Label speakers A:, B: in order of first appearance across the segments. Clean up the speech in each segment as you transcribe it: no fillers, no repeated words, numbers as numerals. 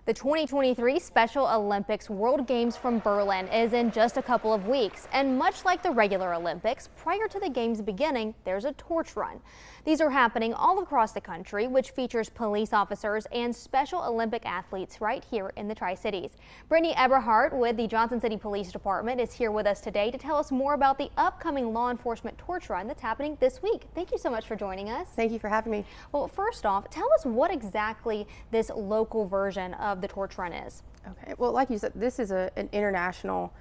A: The 2023 Special Olympics World Games from Berlin is in just a couple of weeks, and much like the regular Olympics, prior to the games beginning, there's a torch run. These are happening all across the country, which features police officers and Special Olympic athletes right here in the Tri-Cities. Brittany Eberhardt with the Johnson City Police Department is here with us today to tell us more about the upcoming law enforcement torch run that's happening this week. Thank you so much for joining us.
B: Thank you for having me.
A: Well, first off, tell us what exactly this local version of the torch run is.
B: Okay, well, like you said, this is an international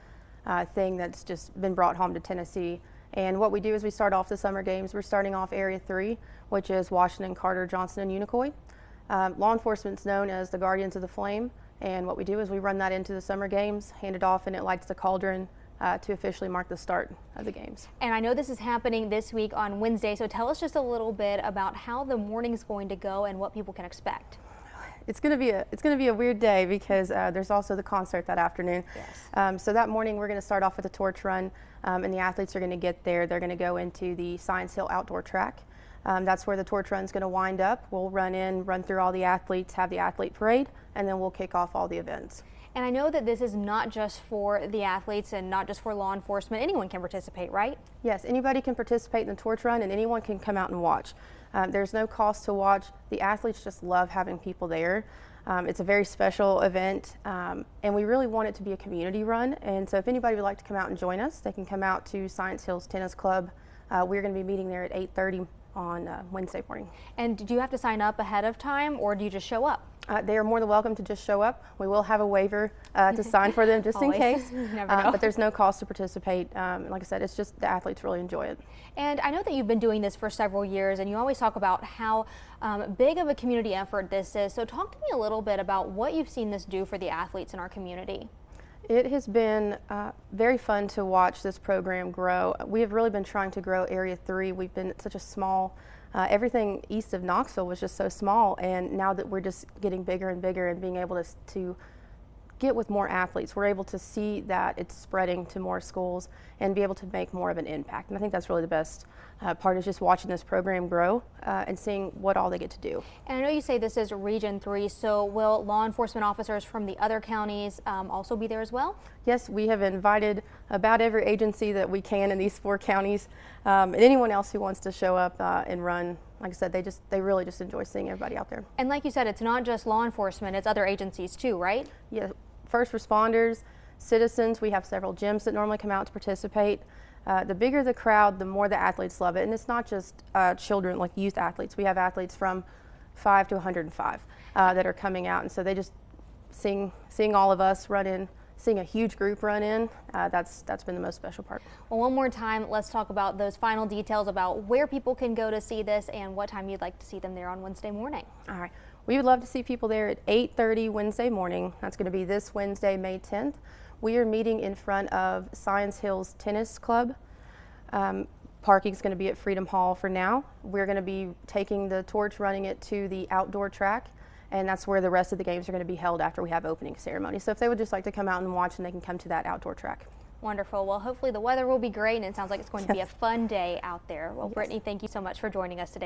B: thing that's just been brought home to Tennessee. And what we do is we start off the summer games. We're starting off Area 3, which is Washington, Carter, Johnston, and Unicoi. Law enforcement's known as the Guardians of the Flame. And what we do is we run that into the summer games, hand it off, and it lights the cauldron to officially mark the start of the games.
A: And I know this is happening this week on Wednesday, so tell us just a little bit about how the morning's going to go and what people can expect.
B: It's going to be a weird day because there's also the concert that afternoon.
A: Yes.
B: So that morning we're going to start off with a torch run, and the athletes are going to get there. They're going to go into the Science Hill outdoor track. That's where the torch run's going to wind up. We'll run through all the athletes, have the athlete parade, and then we'll kick off all the events.
A: And I know that this is not just for the athletes and not just for law enforcement. Anyone can participate, right?
B: Yes, anybody can participate in the torch run, and anyone can come out and watch. There's no cost to watch. The athletes just love having people there. It's a very special event, and we really want it to be a community run. And so if anybody would like to come out and join us, they can come out to Science Hills Tennis Club. We're going to be meeting there at 8:30 on Wednesday morning.
A: And do you have to sign up ahead of time, or do you just show up?
B: They are more than welcome to just show up. We will have a waiver to sign for them just in case.
A: You never know.
B: But there's no cost to participate. Like I said, it's just the athletes really enjoy it.
A: And I know that you've been doing this for several years, and you always talk about how big of a community effort this is. So talk to me a little bit about what you've seen this do for the athletes in our community.
B: It has been very fun to watch this program grow. We have really been trying to grow Area 3. We've been such a small, everything east of Knoxville was just so small, and now that we're just getting bigger and bigger and being able to get with more athletes, we're able to see that it's spreading to more schools and be able to make more of an impact. And I think that's really the best part, is just watching this program grow and seeing what all they get to do.
A: And I know you say this is Region 3, so will law enforcement officers from the other counties also be there as well?
B: Yes, we have invited about every agency that we can in these 4 counties, and anyone else who wants to show up and run. Like I said, they really just enjoy seeing everybody out there.
A: And like you said, it's not just law enforcement, it's other agencies too, right?
B: Yeah, first responders, citizens. We have several gyms that normally come out to participate. The bigger the crowd, the more the athletes love it. And it's not just children, like youth athletes. We have athletes from 5 to 105 that are coming out. And so they just seeing all of us run in, seeing a huge group run in, that's been the most special part.
A: Well, one more time, let's talk about those final details about where people can go to see this and what time you'd like to see them there on Wednesday morning.
B: All right. We would love to see people there at 8:30 Wednesday morning. That's going to be this Wednesday, May 10th. We are meeting in front of Science Hills Tennis Club. Parking is going to be at Freedom Hall for now. We're going to be taking the torch, running it to the outdoor track, and that's where the rest of the games are going to be held after we have opening ceremony. So if they would just like to come out and watch, and they can come to that outdoor track.
A: Wonderful. Well, hopefully the weather will be great, and it sounds like it's going to be a fun day out there. Well, Brittany, thank you so much for joining us today.